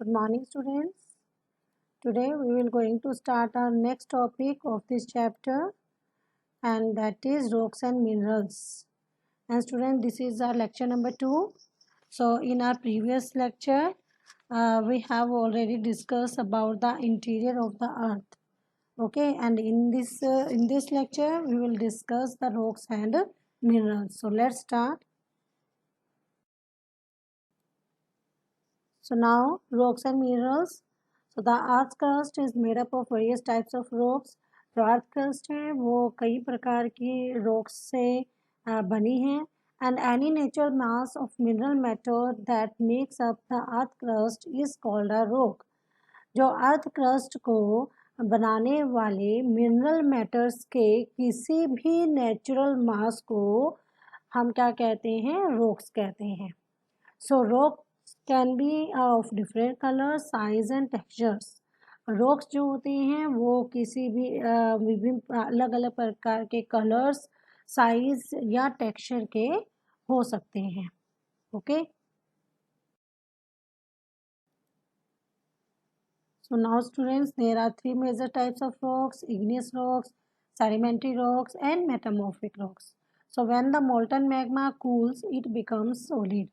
Good morning, students. Today we will going to start our next topic of this chapter, and that is rocks and minerals. And students, this is our lecture number 2. So in our previous lecture, we have already discussed about the interior of the earth. Okay, and in this lecture we will discuss the rocks and minerals. So let's start. So now rocks and minerals. So the earth crust is made up of various types of rocks. जो earth crust है वो कई प्रकार की rocks से बनी है. And any natural mass of mineral matter that makes up the earth crust is called a rock. जो अर्थ क्रस्ट को बनाने वाले मिनरल मैटर्स के किसी भी नेचुरल मास को हम क्या कहते हैं? रॉक्स कहते हैं. So rocks can be of different colors, size and textures. Rocks जो होते हैं वो किसी भी विभिन्न अलग अलग प्रकार के कलर्स, साइज या टेक्सचर के हो सकते हैं. Okay. So now students, there are three major types of rocks: igneous rocks, sedimentary rocks and metamorphic rocks. So when the molten magma cools, it becomes solid.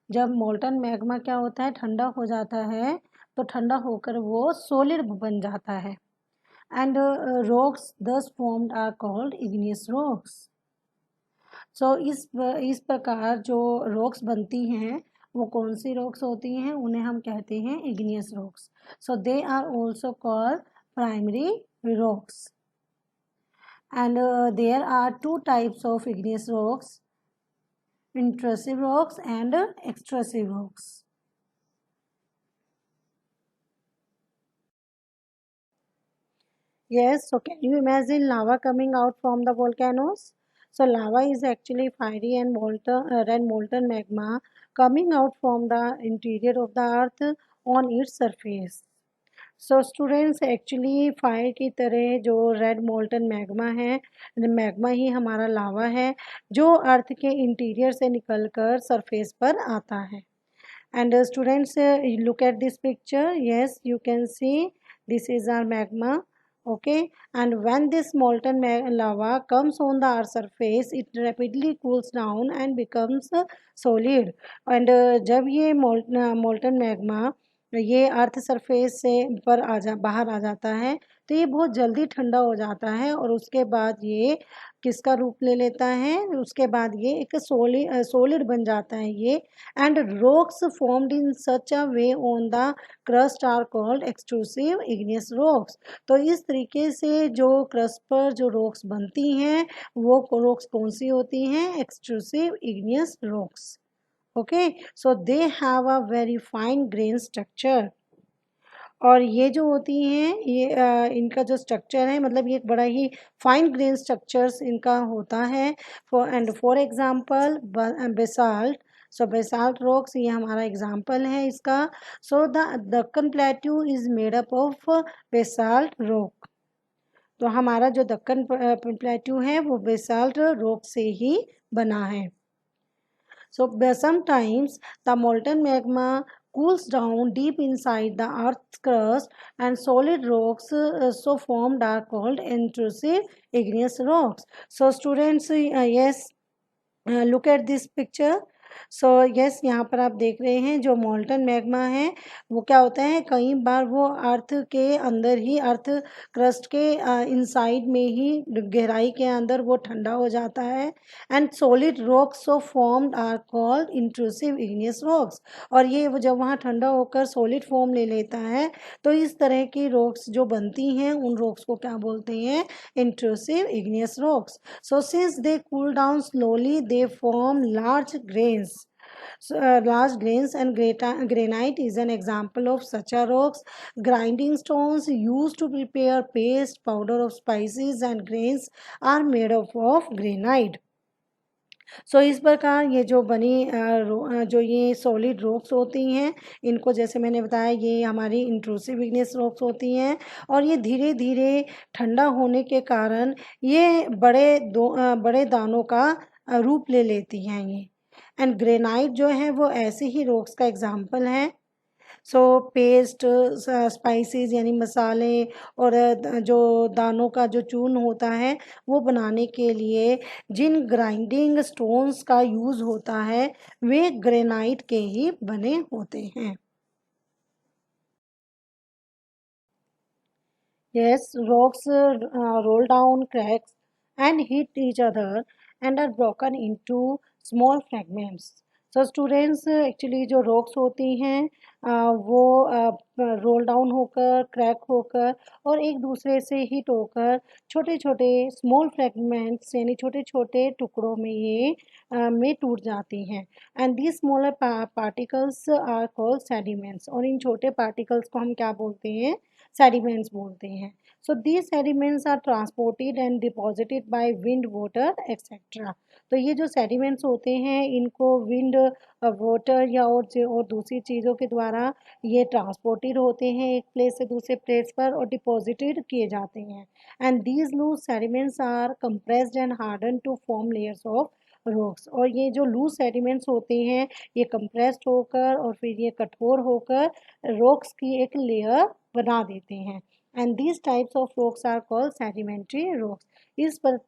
जब मोल्टन मैग्मा क्या होता है? ठंडा हो जाता है, तो ठंडा होकर वो सॉलिड बन जाता है. And rocks thus formed are called igneous rocks. So इस प्रकार जो रॉक्स बनती हैं वो कौन सी रॉक्स होती हैं? उन्हें हम कहते हैं igneous rocks. So they are also called primary rocks. And there are two types of igneous rocks: intrusive rocks and extrusive rocks. Yes, so can you imagine lava coming out from the volcanoes? So lava is actually fiery and molten magma coming out from the interior of the earth on its surface. So students, actually fire की तरह जो red molten magma है, magma ही हमारा लावा है जो अर्थ के interior से निकलकर सरफेस पर आता है. And students, look at this picture. Yes, you can see this is our magma. Okay, and when this molten lava comes on the earth surface, it rapidly cools down and becomes solid. And जब ये molten magma ये earth surface से बाहर आ जाता है तो ये बहुत जल्दी ठंडा हो जाता है और उसके बाद ये किसका रूप ले लेता है? उसके बाद ये एक सोलिड बन जाता है ये. And rocks formed in such a way on the crust are called extrusive igneous rocks. तो इस तरीके से जो क्रस्ट पर जो रॉक्स बनती हैं वो रॉक्स कौन सी होती हैं? Extrusive igneous rocks. Okay, so they have a very fine grain structure. और ये जो होती हैं ये इनका जो स्ट्रक्चर है, मतलब ये बड़ा ही फाइन ग्रेन स्ट्रक्चर्स इनका होता है. For example basalt. So basalt rocks ये हमारा एग्जांपल है इसका. So the Deccan plateau is made up of basalt rock. तो हमारा जो दक्कन प्लेट्यू है वो बेसाल्ट रॉक से ही बना है. So sometimes the molten magma cools down deep inside the earth's crust and solid rocks so formed are called intrusive igneous rocks. So students, yes, look at this picture. So yes, यहाँ पर आप देख रहे हैं जो molten magma है वो क्या होता है, कई बार वो अर्थ के अंदर ही, अर्थ क्रस्ट के इनसाइड में ही गहराई के अंदर वो ठंडा हो जाता है. And solid rocks so formed are called intrusive igneous rocks. और ये जब वहाँ ठंडा होकर सॉलिड फॉर्म ले लेता है तो इस तरह की रॉक्स जो बनती हैं उन रॉक्स को क्या बोलते हैं? Intrusive igneous rocks. So since they cool down slowly they form large grains. Large grains and granite is an example of such a rocks. Grinding stones used to prepare paste, powder of spices and grains are made up of granite. सो इस प्रकार ये जो बनी जो ये solid rocks होती हैं इनको जैसे मैंने बताया ये हमारी इंट्रूसिव इग्नियस रॉक्स होती हैं और ये धीरे धीरे ठंडा होने के कारण ये बड़े दानों का रूप ले लेती हैं ये. एंड ग्रेनाइट जो है वो ऐसे ही रॉक्स का एग्जाम्पल है. सो पेस्ट, स्पाइसेस यानी मसाले और जो दानों का जो चूर्ण होता है वो बनाने के लिए जिन ग्राइंडिंग स्टोन्स का यूज़ होता है वे ग्रेनाइट के ही बने होते हैं। Yes, rocks roll down, cracks, and hit each other and are broken into small fragments. So students actually जो rocks होती हैं वो रोल डाउन होकर क्रैक होकर और एक दूसरे से हिट होकर छोटे छोटे स्मॉल फ्रेगमेंट्स यानी छोटे छोटे टुकड़ों में ये में टूट जाती हैं। And the smaller particles are called sediments, और इन छोटे पार्टिकल्स को हम क्या बोलते हैं? सेडिमेंट्स बोलते हैं। So these sediments are transported and deposited by wind, water etcetera. तो ये जो सेडिमेंट्स होते हैं इनको विंड, वाटर या और दूसरी चीज़ों के द्वारा ये ट्रांसपोर्टेड होते हैं एक प्लेस से दूसरे प्लेस पर और डिपॉजिटेड किए जाते हैं। And these loose sediments are compressed and harden to form layers of rocks. और ये जो लूज सेडिमेंट्स होते हैं ये कंप्रेस्ड होकर और फिर ये कठोर होकर रॉक्स की एक लेयर बना देते हैं। And these types of rocks are called sedimentary rocks.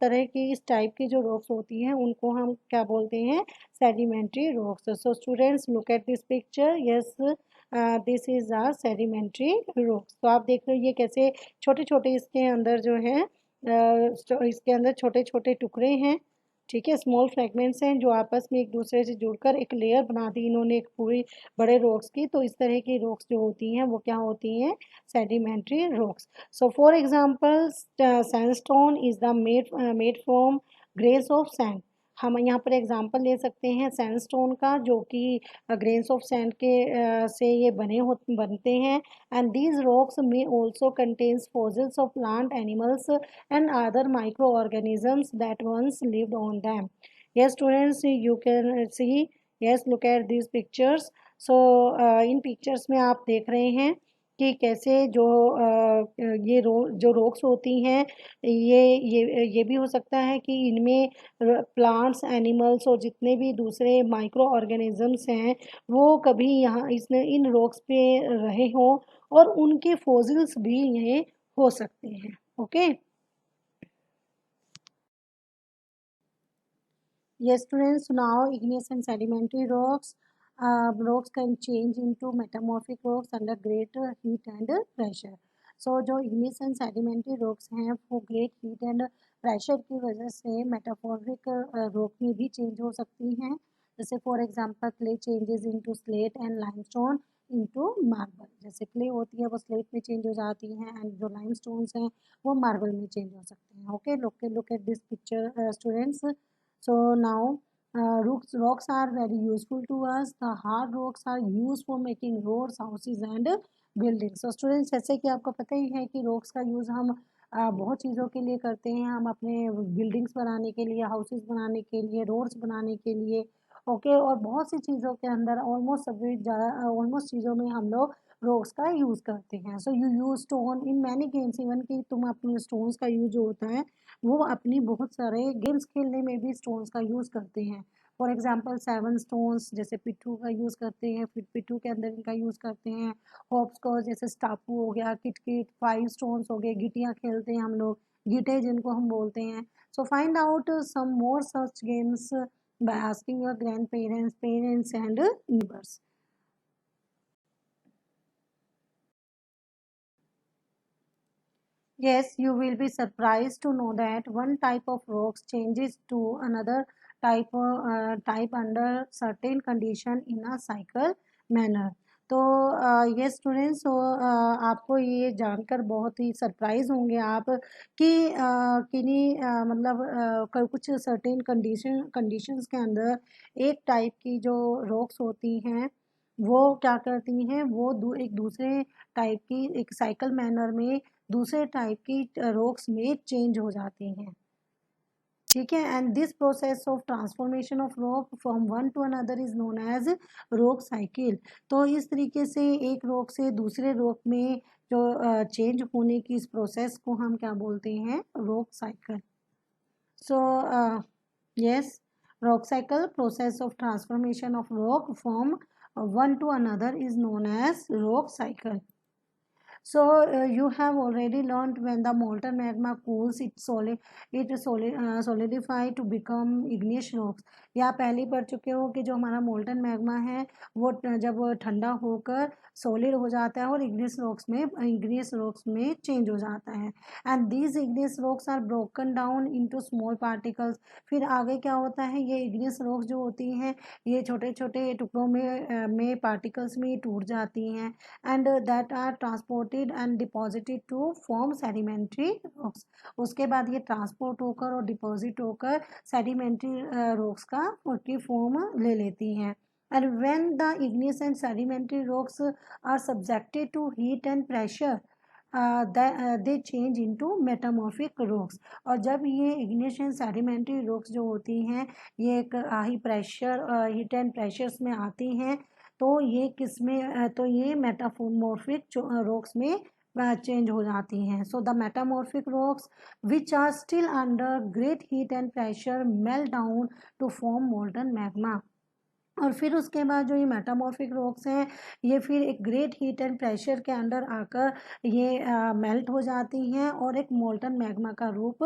तरह की इस टाइप की जो रॉक्स होती हैं उनको हम क्या बोलते हैं? Sedimentary rocks. So students look at this picture. Yes, this is our sedimentary rocks. तो आप देख रहे हो ये कैसे छोटे छोटे इसके अंदर जो है इसके अंदर छोटे छोटे टुकड़े हैं, ठीक है, स्मॉल फ्रेगमेंट्स हैं जो आपस में एक दूसरे से जुड़कर एक लेयर बना दी इन्होंने एक पूरी बड़े रॉक्स की। तो इस तरह की रॉक्स जो होती हैं वो क्या होती हैं? Sedimentary rocks. So for example sandstone is the made from grains of sand. हम यहाँ पर एग्जांपल ले सकते हैं सैंडस्टोन का जो कि ग्रेन्स ऑफ सैंड के से ये बनते हैं। एंड दीज रॉक्स में also contains fossils of plant, animals and other microorganisms that once lived on them. Yes, students, you can see. Yes, look at these pictures. So, in pictures में आप देख रहे हैं कि कैसे जो ये जो रॉक्स होती हैं ये भी हो सकता है कि इनमें प्लांट्स, एनिमल्स और जितने भी दूसरे माइक्रो ऑर्गेनिजम्स हैं वो कभी यहाँ इसने इन रॉक्स पे रहे हों और उनके फॉसिल्स भी ये हो सकते हैं। Okay. Yes, students, now igneous and sedimentary rocks. Rocks can change into metamorphic rocks under great heat and pressure. So जो igneous and sedimentary rocks हैं वो great heat and pressure की वजह से metamorphic rock में भी change हो सकती हैं। जैसे for example clay changes into slate and limestone into marble। जैसे clay होती है वो slate में change हो जाती हैं and जो limestones हैं वो marble में change हो सकते हैं। Okay, look at this picture, students. So now rocks are very useful to us. The hard rocks are used for making roads, houses and buildings. So students, जैसे कि आपको पता ही है कि rocks का यूज़ हम बहुत चीज़ों के लिए करते हैं। हम अपने बिल्डिंग्स बनाने के लिए, हाउसेस बनाने के लिए, रोड्स बनाने के लिए, ओके, और बहुत सी चीज़ों के अंदर ऑलमोस्ट चीज़ों में हम लोग रॉक्स का यूज़ करते हैं। So you use stone in many games, even कि तुम अपने स्टोन्स का यूज जो होता है वो अपनी बहुत सारे गेम्स खेलने में भी स्टोन्स का यूज़ करते हैं। फॉर एग्जांपल 7 स्टोन्स जैसे पिट्ठू का यूज़ करते हैं, फिर पिट्ठू के अंदर इनका यूज़ करते हैं। हॉपस्कॉच जैसे स्टापू हो गया, किट-किट, 5 स्टोन्स हो गए, गिटियाँ खेलते हैं हम लोग, गीटे जिनको हम बोलते हैं। So find out some more such games by asking your grandparents, parents and neighbors. Yes, you will be surprised to know that one type of rocks changes to another type under certain condition in a cycle manner. तो ये students, तो आपको ये जानकर बहुत ही surprise होंगे आप कि किन्हीं मतलब कुछ सर्टेन कंडीशंस के अंदर एक टाइप की जो रॉक्स होती हैं वो क्या करती हैं, वो एक दूसरे टाइप की एक साइकिल मैनर में दूसरे टाइप की रॉक्स में चेंज हो जाती हैं, ठीक है। And this process of transformation of rock from one to another is known as rock cycle. तो इस तरीके से एक रॉक से दूसरे रॉक में जो चेंज होने की इस प्रोसेस को हम क्या बोलते हैं? Rock cycle. So yes, rock cycle process of transformation of rock from one to another is known as Roche cycle. So you have already learned when the molten magma cools, solidify to become igneous rocks. या पहले ही पढ़ चुके हो कि जो हमारा molten magma है वो जब ठंडा होकर सॉलिड हो जाता है और इग्नियस रॉक्स में चेंज हो जाता है. And these igneous rocks are broken down into small particles. फिर आगे क्या होता है, ये इग्नियस रॉक्स जो होती हैं ये छोटे छोटे टुकड़ों में पार्टिकल्स में टूट जाती हैं. And that are transported and deposited to form sedimentary rocks. उसके बाद ये ट्रांसपोर्ट होकर और डिपॉजिट होकर सेडिमेंट्री रॉक्स की फॉर्म ले लेती हैं. And when the igneous and sedimentary rocks are subjected to heat and pressure, they change into metamorphic rocks. और जब ये igneous and sedimentary rocks जो होती हैं ये एक high pressure heat and pressures में आती हैं तो ये मेटामॉर्फिक रॉक्स में चेंज हो जाती हैं. So the metamorphic rocks which are still under great heat and pressure melt down to form molten magma. और फिर उसके बाद जो ये मेटामॉर्फिक रॉक्स हैं ये फिर एक ग्रेट हीट एंड प्रेशर के अंडर आकर ये मेल्ट हो जाती हैं और एक मोल्टन मैग्मा का रूप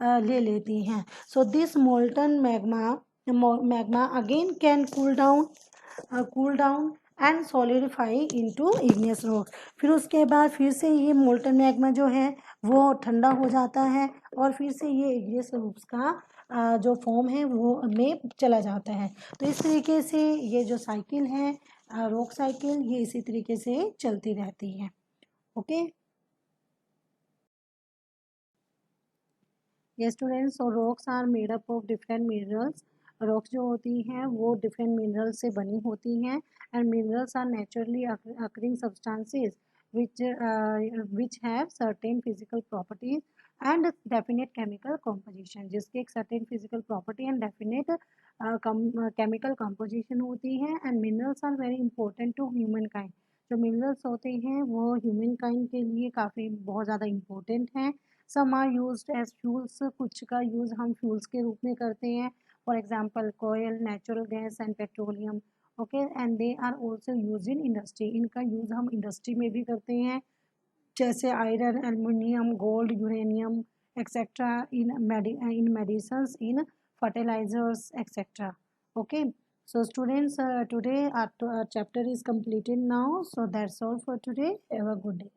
ले लेती हैं. So this molten magma again can cool down and solidify into igneous rocks. फिर उसके बाद फिर से ये मोल्टन मैग्मा जो है वो ठंडा हो जाता है और फिर से ये इग्नियस रॉक्स का जो फॉर्म है वो में चला जाता है. तो इस तरीके से ये जो साइकिल है रॉक साइकिल ये इसी तरीके से चलती रहती है. ओके ये स्टूडेंट्स. और rocks are made up of different minerals. Rocks जो होती हैं वो डिफरेंट मिनरल्स से बनी होती हैं. And minerals are naturally occurring substances which have certain physical properties and definite chemical composition. जिसकी एक certain physical property and definite chemical composition होती है. and minerals are very important to humankind. जो minerals होते हैं वो ह्यूमन काइंड के लिए काफ़ी बहुत ज़्यादा इम्पोर्टेंट हैं. Some are used as fuels. कुछ का यूज़ हम फ्यूल्स के रूप में करते हैं. For example coal, natural gas and petroleum. Okay and they are also use in industry. इनका यूज़ हम इंडस्ट्री में भी करते हैं जैसे iron, aluminium, gold, uranium etcetera in medicines, in fertilisers etcetera. Okay so students today our chapter is completed now, so that's all for today. Have a good day.